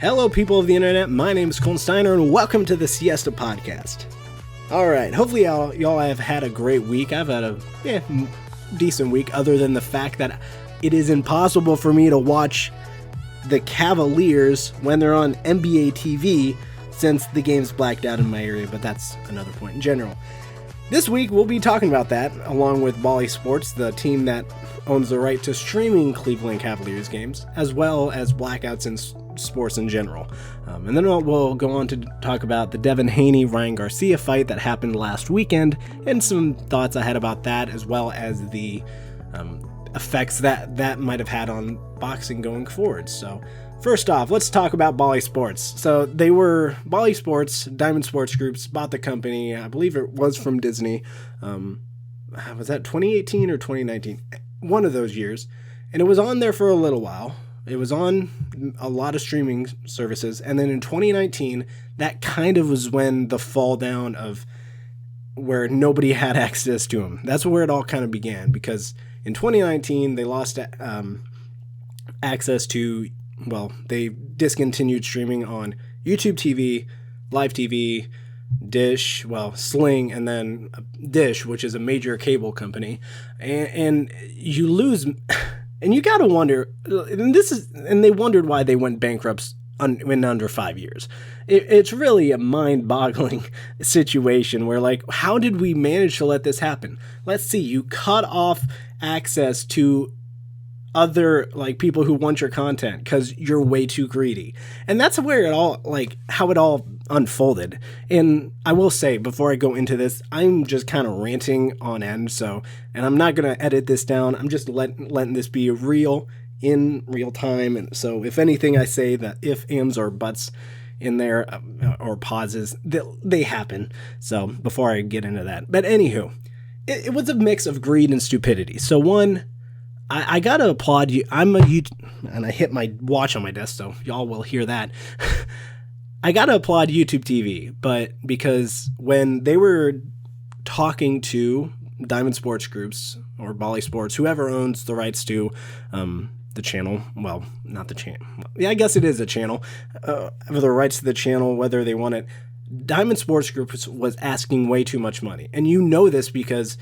Hello, people of the internet. My name is Colton Steiner, and welcome to the Siesta Podcast. All right, hopefully y'all have had a great week. I've had a decent week, other than the fact that it is impossible for me to watch the Cavaliers when they're on NBA TV since the game's blacked out in my area, but that's another point in general. This week, we'll be talking about that, along with Bally Sports, the team that owns the right to streaming Cleveland Cavaliers games, as well as blackouts in sports in general. And then we'll go on to talk about the Devin Haney, Ryan Garcia fight that happened last weekend, and some thoughts I had about that, as well as the effects that might have had on boxing going forward. So first off, let's talk about Bally Sports. So they were Bally Sports, Diamond Sports Groups bought the company. I believe it was from Disney. Was that 2018 or 2019? One of those years. And it was on there for a little while. It was on a lot of streaming services. And then in 2019, that kind of was when the fall down of where nobody had access to them. That's where it all kind of began, because in 2019, they lost access to, they discontinued streaming on YouTube TV, Live TV, Dish, Sling, and then Dish, which is a major cable company. And you lose, and you got to wonder, and they wondered why they went bankrupt in under 5 years. It's really a mind-boggling situation where, how did we manage to let this happen? Let's see, you cut off access to other people who want your content because you're way too greedy. And that's where it all, how it all unfolded. And I will say, before I go into this, I'm just kind of ranting on end, and I'm not going to edit this down. I'm just letting this be real in real time. And so if anything I say that if, ands, or buts in there, or pauses, they happen. So before I get into that. But anywho, it was a mix of greed and stupidity. So one, I gotta applaud you. And I hit my watch on my desk, so y'all will hear that. I gotta applaud YouTube TV, but because when they were talking to Diamond Sports Groups or Bally Sports, whoever owns the rights to the channel, not the channel. Yeah, I guess it is a channel. For the rights to the channel, whether they want it, Diamond Sports Group was asking way too much money, and you know this because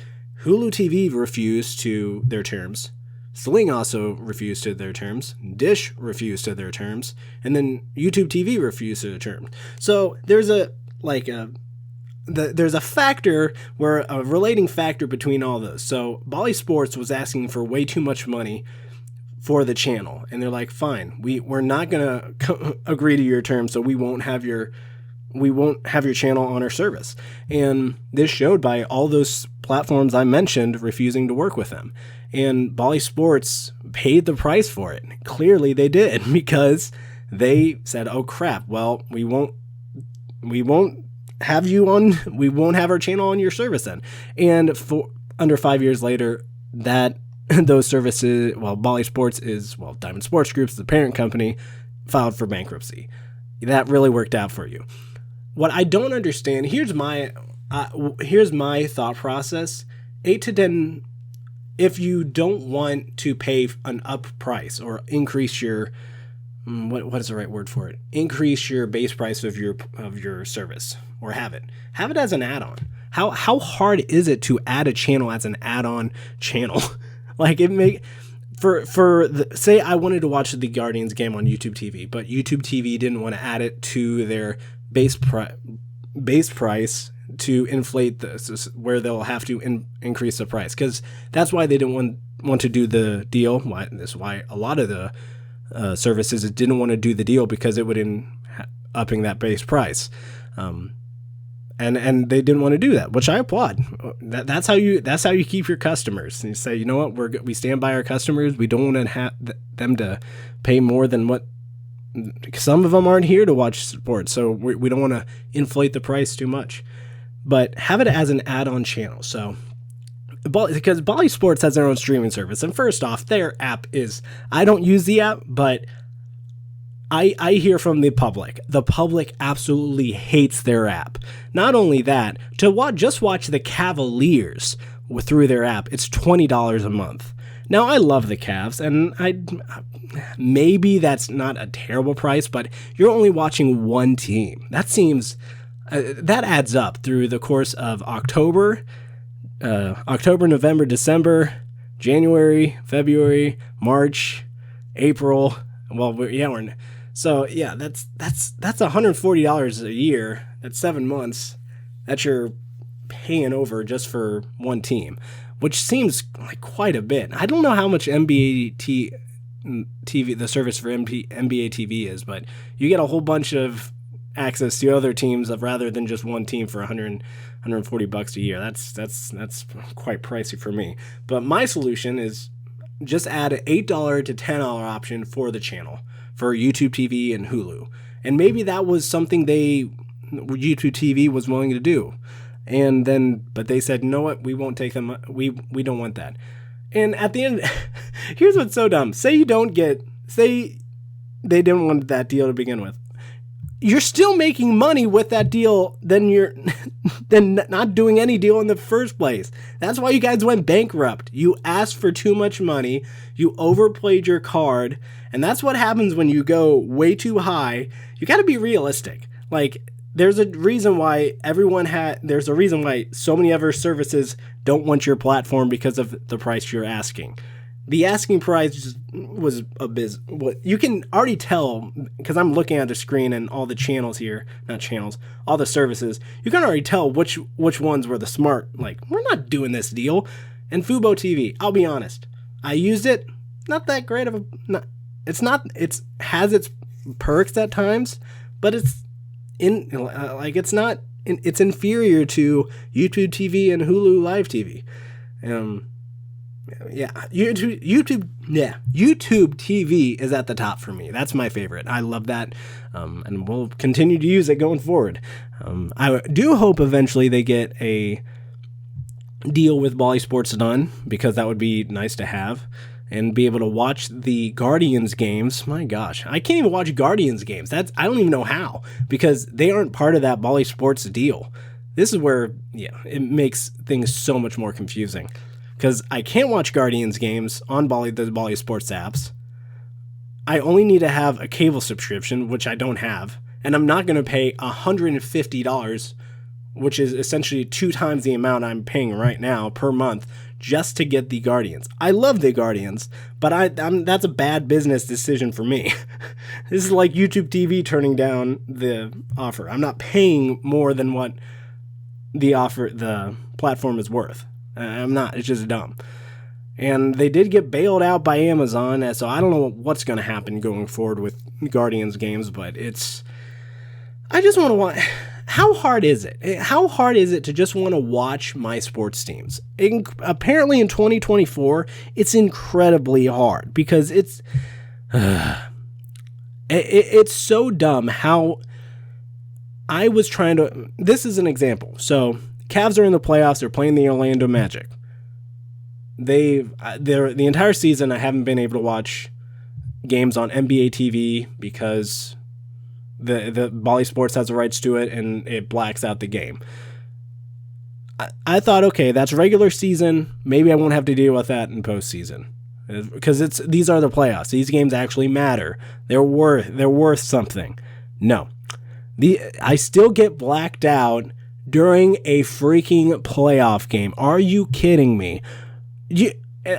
Hulu TV refused to their terms. Sling also refused to their terms, Dish refused to their terms, and then YouTube TV refused to their terms. So there's there's a factor where a relating factor between all those. So Bally Sports was asking for way too much money for the channel, and they're like, fine, we're not gonna agree to your terms, so we won't have your channel on our service. And this showed by all those platforms I mentioned refusing to work with them. And Bally Sports paid the price for it. Clearly they did, because they said, oh crap, we won't have our channel on your service then. And for under 5 years later, that those services, Bally Sports is, Diamond Sports Group's the parent company, filed for bankruptcy. That really worked out for you. What I don't understand, here's my thought process. 8 to 10, if you don't want to pay an up price or increase your, what is the right word for it? Increase your base price of your service, or have it as an add-on. How hard is it to add a channel as an add-on channel? Say I wanted to watch the Guardians game on YouTube TV, but YouTube TV didn't want to add it to their base price to inflate this, where they'll have to increase the price, because that's why they didn't want to do the deal. That's why a lot of the services didn't want to do the deal, because it would upping that base price, and they didn't want to do that, which I applaud. That's how you keep your customers. And you say, you know what, we stand by our customers. We don't want to have them to pay more than what. Some of them aren't here to watch sports, so we don't want to inflate the price too much. But have it as an add-on channel. So, because Bally Sports has their own streaming service, and first off, their app is, I don't use the app, but I hear from the public. The public absolutely hates their app. Not only that, just watch the Cavaliers through their app, it's $20 a month. Now, I love the Cavs, and maybe that's not a terrible price, but you're only watching one team. That seems, that adds up through the course of October, November, December, January, February, March, April. Well, so yeah, that's $140 a year. That's 7 months that you're paying over just for one team, which seems like quite a bit. I don't know how much NBA TV, the service for NBA TV is, but you get a whole bunch of access to other teams rather than just one team for $140 a year. That's quite pricey for me. But my solution is just add an $8 to $10 option for the channel for YouTube TV and Hulu. And maybe that was something YouTube TV was willing to do. But they said, you know what, we won't take them. We don't want that. And at the end, here's what's so dumb. Say they didn't want that deal to begin with. You're still making money with that deal than not doing any deal in the first place. That's why you guys went bankrupt. You asked for too much money. You overplayed your card. And that's what happens when you go way too high. You got to be realistic. Like, there's a reason why so many other services don't want your platform because of the price you're asking. The asking price was what you can already tell, because I'm looking at the screen and all the channels here, all the services. You can already tell which ones were the smart, like, we're not doing this deal. And Fubo TV, I'll be honest, I used it, not that great of a, it has its perks at times, but it's inferior to YouTube TV and Hulu Live TV. YouTube TV is at the top for me. That's my favorite. I love that, and we'll continue to use it going forward. I do hope eventually they get a deal with Bally Sports done, because that would be nice to have, and be able to watch the Guardians games. My gosh, I can't even watch Guardians games. I don't even know how, because they aren't part of that Bally Sports deal. This is where, it makes things so much more confusing, because I can't watch Guardians games on the Bally Sports apps. I only need to have a cable subscription, which I don't have, and I'm not going to pay $150, which is essentially 2 times the amount I'm paying right now per month, just to get the Guardians. I love the Guardians, but that's a bad business decision for me. This is like YouTube TV turning down the offer. I'm not paying more than what the platform is worth. I'm not. It's just dumb. And they did get bailed out by Amazon, so I don't know what's going to happen going forward with Guardians games, but I just want to watch. How hard is it? How hard is it to just want to watch my sports teams? Apparently in 2024, it's incredibly hard, because it's so dumb how I was trying to. This is an example. So Cavs are in the playoffs. They're playing the Orlando Magic. The entire season, I haven't been able to watch games on NBA TV because the Bally Sports has the rights to it, and it blacks out the game. I thought, okay, that's regular season. Maybe I won't have to deal with that in postseason, because these are the playoffs. These games actually matter. They're worth something. No, I still get blacked out during a freaking playoff game. Are you kidding me?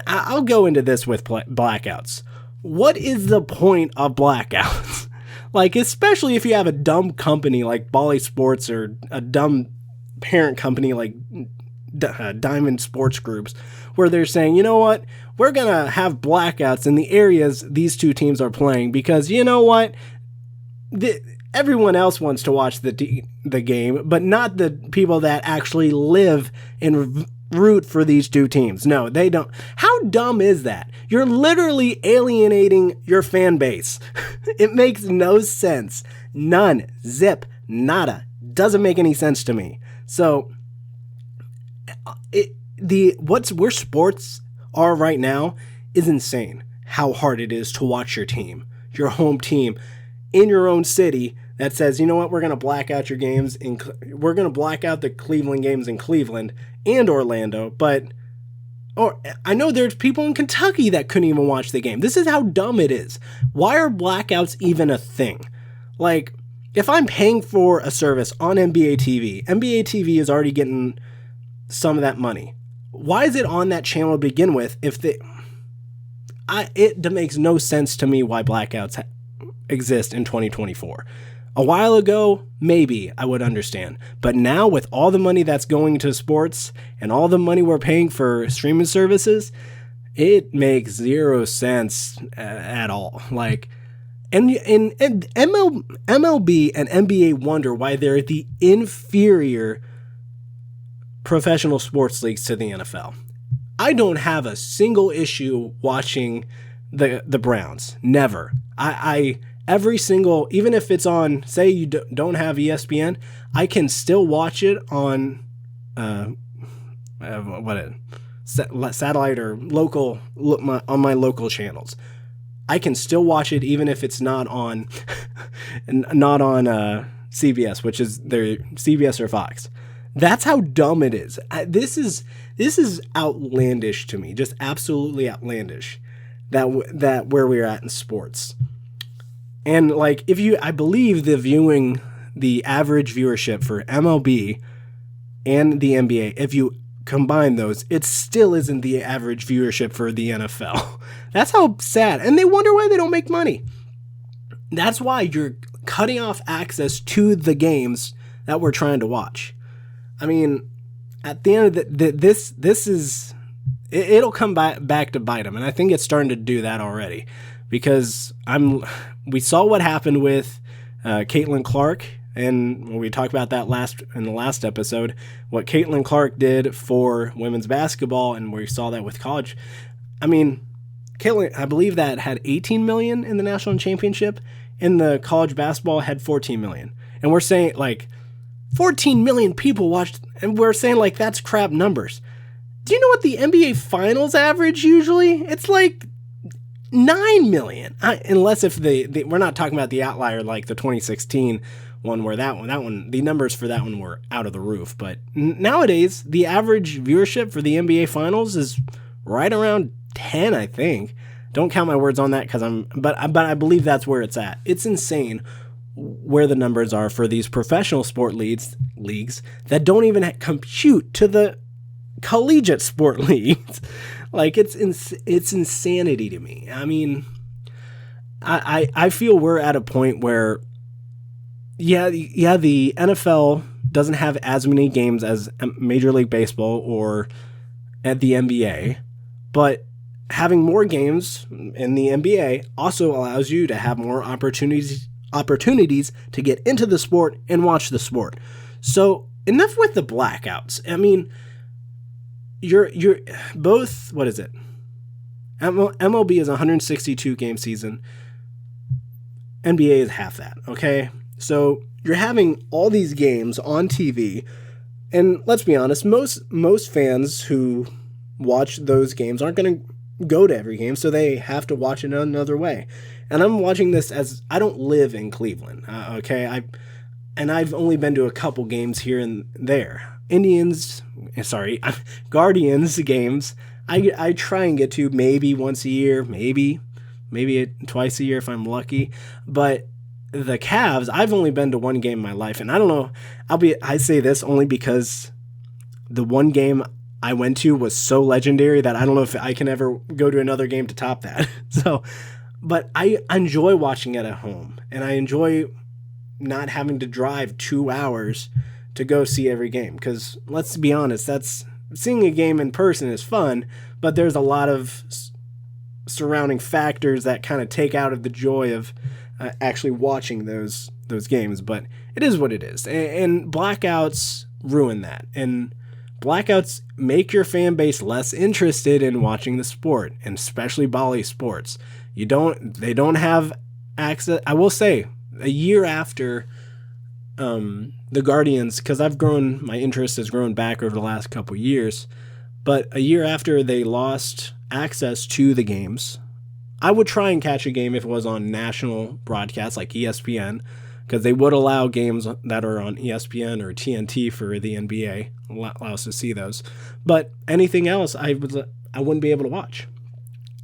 I'll go into this with blackouts. What is the point of blackouts? Like, especially if you have a dumb company like Bally Sports, or a dumb parent company like Diamond Sports Groups, where they're saying, you know what, we're going to have blackouts in the areas these two teams are playing, because you know what, everyone else wants to watch the game, but not the people that actually live and root for these two teams. No, they don't. How dumb is that? You're literally alienating your fan base. It makes no sense. None. Zip. Nada. Doesn't make any sense to me. So where sports are right now is insane. How hard it is to watch your team, your home team, in your own city, that says, you know what, we're going to black out your games. We're going to black out the Cleveland games in Cleveland and Orlando, but Or I know there's people in Kentucky that couldn't even watch the game. This is how dumb it is. Why are blackouts even a thing? Like, if I'm paying for a service on NBA TV is already getting some of that money. Why is it on that channel to begin with? It makes no sense to me why blackouts exist in 2024. A while ago, maybe I would understand. But now with all the money that's going to sports and all the money we're paying for streaming services, it makes zero sense at all. Like, and MLB and NBA wonder why they're the inferior professional sports leagues to the NFL. I don't have a single issue watching the Browns. Never. Every single, even if it's on, say you don't have ESPN, I can still watch it on satellite or local, on my local channels. I can still watch it even if it's not on CBS, which is their CBS or Fox. That's how dumb it is. This is outlandish to me, just absolutely outlandish. That where we're at in sports. And like, I believe the average viewership for MLB and the NBA, if you combine those, it still isn't the average viewership for the NFL. That's how sad. And they wonder why they don't make money. That's why you're cutting off access to the games that we're trying to watch. I mean, at the end of it'll come back to bite them. And I think it's starting to do that already. Because we saw what happened with Caitlin Clark, and we talked about that in the last episode, what Caitlin Clark did for women's basketball, and we saw that with college. I mean, Caitlin, I believe that had 18 million in the national championship, and the college basketball had 14 million. And we're saying, like, 14 million people watched, and we're saying, like, that's crap numbers. Do you know what the NBA Finals average usually? It's like 9 million, unless if we're not talking about the outlier like the 2016 one where that one the numbers for that one were out of the roof. But nowadays the average viewership for the NBA Finals is right around 10, I think. Don't count my words on that but I believe that's where it's at. It's insane where the numbers are for these professional sport leagues that don't even compute to the collegiate sport leagues. Like, it's insanity to me. I mean, I feel we're at a point where, the NFL doesn't have as many games as Major League Baseball or at the NBA, but having more games in the NBA also allows you to have more opportunities to get into the sport and watch the sport. So enough with the blackouts. I mean, you're both, what is it? MLB is a 162 game season. NBA is half that, okay? So you're having all these games on TV, and let's be honest, most fans who watch those games aren't going to go to every game, so they have to watch it another way. And I'm watching this as I don't live in Cleveland, okay? I've only been to a couple games here and there. Guardians games, I try and get to maybe once a year, maybe twice a year if I'm lucky. But the Cavs, I've only been to one game in my life, and I don't know. I say this only because the one game I went to was so legendary that I don't know if I can ever go to another game to top that. So, but I enjoy watching it at home, and I enjoy not having to drive 2 hours to go see every game, because let's be honest, that's seeing a game in person is fun, but there's a lot of surrounding factors that kind of take out of the joy of actually watching those games. But it is what it is, and blackouts ruin that, and blackouts make your fan base less interested in watching the sport, and especially Bally Sports. They don't have access. I will say, a year after the Guardians, because my interest has grown back over the last couple years, but a year after they lost access to the games, I would try and catch a game if it was on national broadcasts like ESPN, because they would allow games that are on ESPN or TNT for the NBA, allow us to see those. But anything else, I wouldn't be able to watch.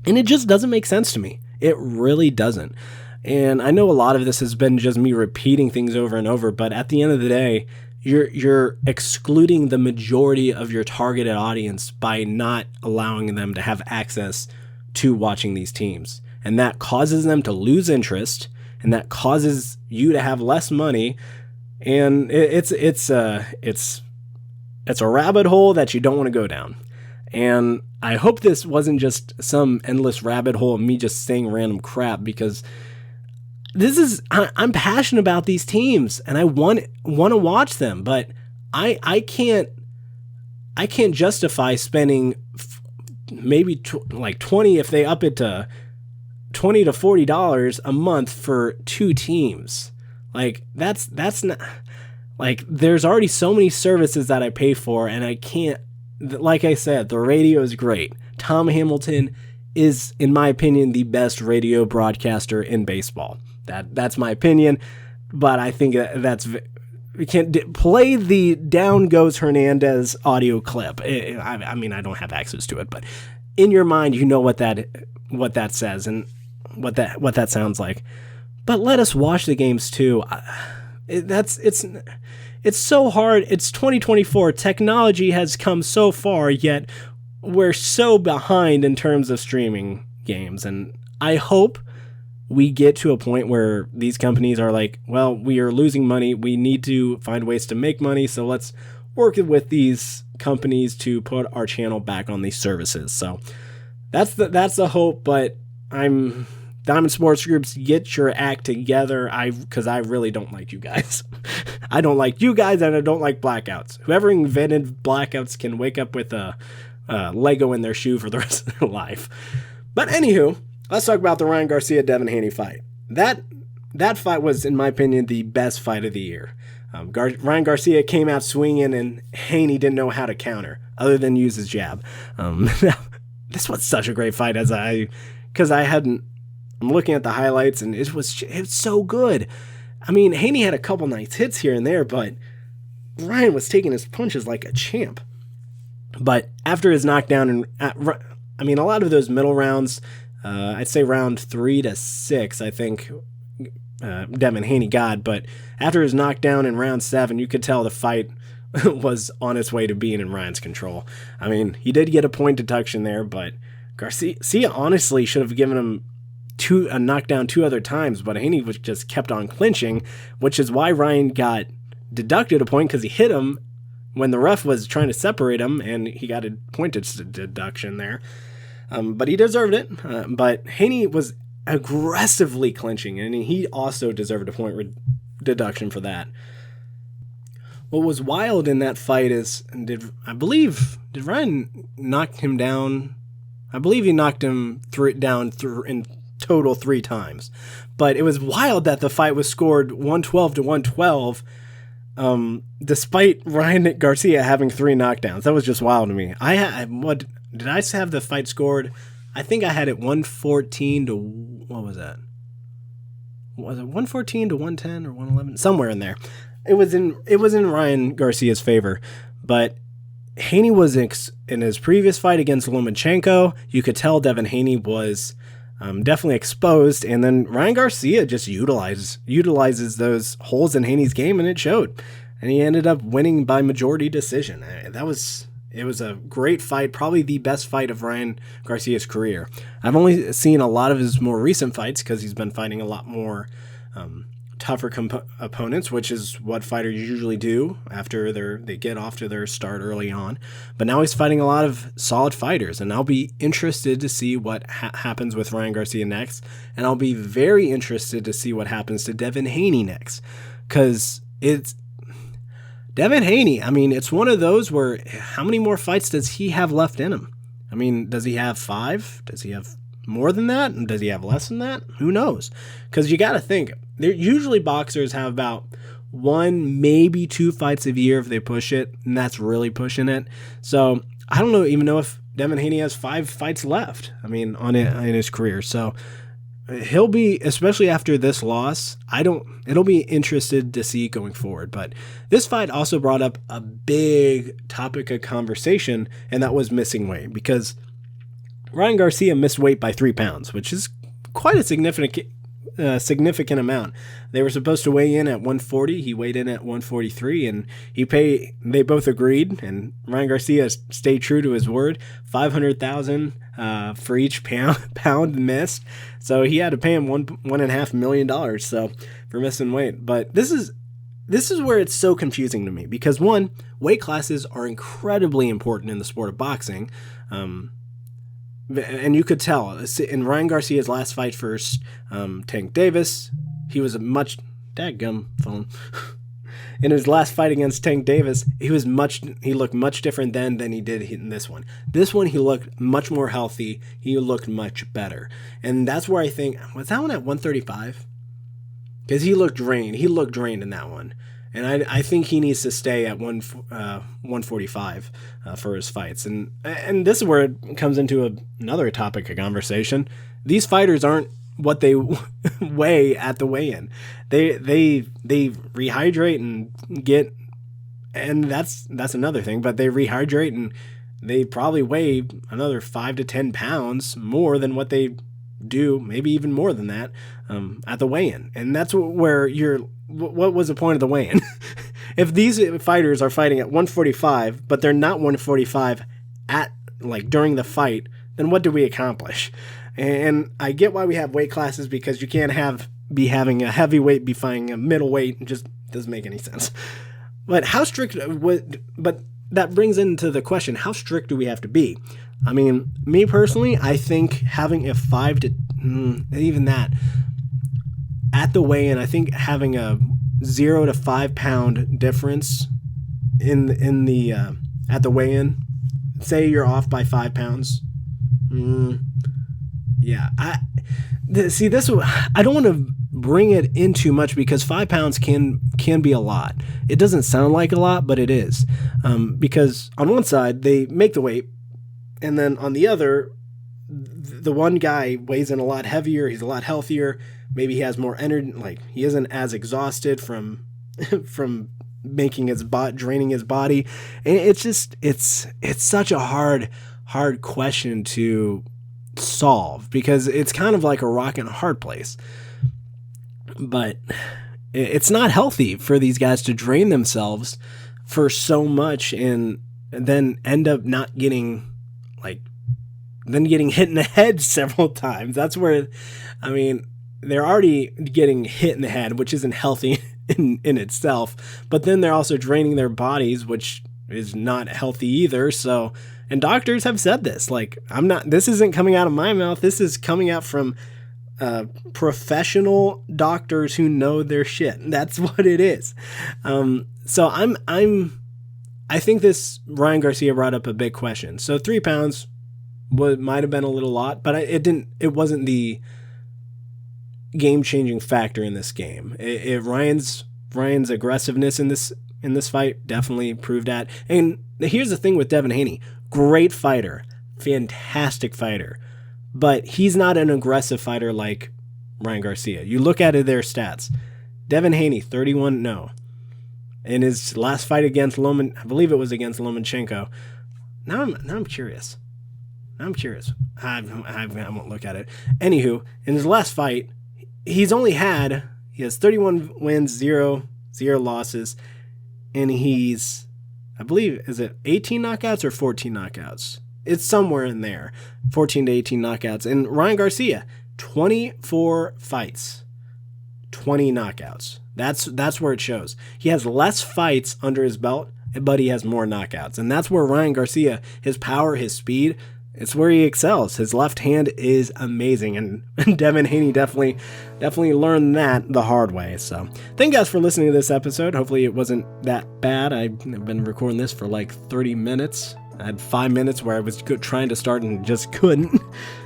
And it just doesn't make sense to me. It really doesn't. And I know a lot of this has been just me repeating things over and over, but at the end of the day, you're excluding the majority of your targeted audience by not allowing them to have access to watching these teams. And that causes them to lose interest, and that causes you to have less money. And it's a rabbit hole that you don't want to go down. And I hope this wasn't just some endless rabbit hole of me just saying random crap, because I'm passionate about these teams and I want to watch them, but I can't justify spending maybe like 20, if they up it to $20 to $40 a month for two teams. Like that's not, like, there's already so many services that I pay for, and I can't, like I said, the radio is great. Tom Hamilton is, in my opinion, the best radio broadcaster in baseball. That's my opinion, but I think we can't play the Down Goes Hernandez audio clip. I mean, I don't have access to it, but in your mind, you know what that says and what that sounds like. But let us watch the games too. It's so hard. It's 2024. Technology has come so far, yet we're so behind in terms of streaming games. And I hope we get to a point where these companies are like, well, we are losing money. We need to find ways to make money. So let's work with these companies to put our channel back on these services. So that's the hope. But Diamond Sports Groups, get your act together. Because I really don't like you guys. I don't like you guys, and I don't like blackouts. Whoever invented blackouts can wake up with a Lego in their shoe for the rest of their life. But anywho, let's talk about the Ryan Garcia-Devin Haney fight. That fight was, in my opinion, the best fight of the year. Ryan Garcia came out swinging, and Haney didn't know how to counter other than use his jab. This was such a great fight, I'm looking at the highlights, and it's so good. I mean, Haney had a couple nice hits here and there, but Ryan was taking his punches like a champ. But after his knockdown, a lot of those middle rounds, I'd say round 3 to 6, I think Devin Haney got. But after his knockdown in round 7, you could tell the fight was on its way to being in Ryan's control. I mean, he did get a point deduction there, but Garcia honestly should have given him a knockdown 2 other times, but Haney was just kept on clinching, which is why Ryan got deducted a point, because he hit him when the ref was trying to separate him, and he got a point deduction there. But he deserved it. But Haney was aggressively clinching, and he also deserved a point deduction for that. What was wild in that fight is, did Ryan knock him down? I believe he knocked him down in total 3 times. But it was wild that the fight was scored 112 to 112, despite Ryan Garcia having 3 knockdowns. That was just wild to me. What did I have the fight scored? I think I had it 114 to, what was that? Was it 114 to 110 or 111? Somewhere in there. It was in Ryan Garcia's favor, but Haney was in his previous fight against Lomachenko. You could tell Devin Haney was definitely exposed, and then Ryan Garcia just utilizes those holes in Haney's game, and it showed. And he ended up winning by majority decision. It was a great fight, probably the best fight of Ryan Garcia's career. I've only seen a lot of his more recent fights because he's been fighting a lot more tougher opponents, which is what fighters usually do after they get off to their start early on. But now he's fighting a lot of solid fighters, and I'll be interested to see what happens with Ryan Garcia next, and I'll be very interested to see what happens to Devin Haney next, because it's Devin Haney. I mean, it's one of those where how many more fights does he have left in him? I mean, does he have 5? Does he have more than that? And does he have less than that? Who knows? Because you got to think, usually boxers have about 1, maybe 2 fights a year if they push it, and that's really pushing it. So I don't even know if Devin Haney has 5 fights left. I mean, in his career. So he'll be, especially after this loss, it'll be interested to see going forward. But this fight also brought up a big topic of conversation, and that was missing weight, because Ryan Garcia missed weight by 3 pounds, which is quite a significant amount. They were supposed to weigh in at 140. He weighed in at 143, and they both agreed, and Ryan Garcia stayed true to his word, $500,000 for each pound missed. So he had to pay him $1.5 million so for missing weight. But this is where it's so confusing to me, because one, weight classes are incredibly important in the sport of boxing. And you could tell in Ryan Garcia's last fight versus Tank Davis, he was dadgum phone. In his last fight against Tank Davis, he looked much different then than he did in this one. This one, he looked much more healthy. He looked much better. And that's where I think, was that one at 135? Because he looked drained. He looked drained in that one. And I think he needs to stay at 145 for his fights. And this is where it comes into another topic of conversation. These fighters aren't what they weigh at the weigh-in. They rehydrate and that's another thing. But they rehydrate and they probably weigh another 5 to 10 pounds more than what they do, maybe even more than that, at the weigh-in. And that's where what was the point of the weigh-in? If these fighters are fighting at 145, but they're not 145 during the fight, then what do we accomplish? And I get why we have weight classes, because you can't be having a heavyweight be fighting a middleweight. It just doesn't make any sense. But how strict but that brings into the question, how strict do we have to be? I mean, me personally, I think having a 5 to even that at the weigh-in, I think having a 0 to 5 pound difference in the at the weigh-in, say you're off by 5 pounds. Yeah, I don't want to bring it in too much, because 5 pounds can be a lot. It doesn't sound like a lot, but it is, because on one side they make the weight, and then on the other, the one guy weighs in a lot heavier. He's a lot healthier. Maybe he has more energy. Like, he isn't as exhausted from draining his body. And it's such a hard question to solve, because it's kind of like a rock and a hard place. But it's not healthy for these guys to drain themselves for so much and then end up not getting hit in the head several times. That's where, I mean, they're already getting hit in the head, which isn't healthy in itself, but then they're also draining their bodies, which is not healthy either. So, and doctors have said this, this isn't coming out of my mouth. This is coming out from professional doctors who know their shit. That's what it is. So I think this Ryan Garcia brought up a big question. So 3 pounds might have been a little lot, but it wasn't the game-changing factor in this game. Ryan's aggressiveness in this fight definitely proved that. And here's the thing with Devin Haney. Great fighter, fantastic fighter, but he's not an aggressive fighter like Ryan Garcia. You look at their stats. Devin Haney, 31-0. In his last fight against I believe it was against Lomachenko. Now I'm curious. I won't look at it. Anywho, in his last fight, he has 31 wins, 0 losses, and he's, I believe, is it 18 knockouts or 14 knockouts? It's somewhere in there, 14 to 18 knockouts. And Ryan Garcia, 24 fights, 20 knockouts. That's where it shows. He has less fights under his belt, but he has more knockouts. And that's where Ryan Garcia, his power, his speed, it's where he excels. His left hand is amazing, and Devin Haney definitely learned that the hard way. So thank you guys for listening to this episode. Hopefully it wasn't that bad. I've been recording this for like 30 minutes. I had 5 minutes where I was trying to start and just couldn't.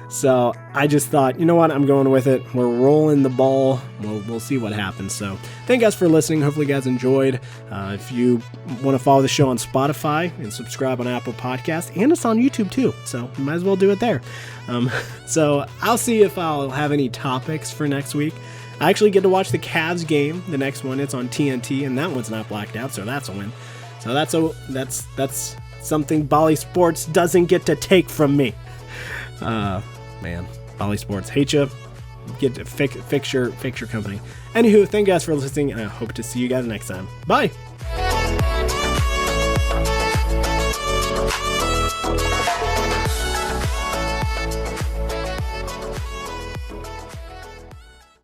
So I just thought, you know what, I'm going with it. We're rolling the ball. We'll see what happens. So thank you guys for listening. Hopefully you guys enjoyed. If you want to follow the show on Spotify and subscribe on Apple Podcasts, and it's on YouTube too. So you might as well do it there. So I'll see if I'll have any topics for next week. I actually get to watch the Cavs game, the next one. It's on TNT, and that one's not blacked out, so that's a win. So that's something Bally Sports doesn't get to take from me. Man, Bally Sports, hate you. Get to fix your company. Anywho, thank you guys for listening, and I hope to see you guys next time. Bye.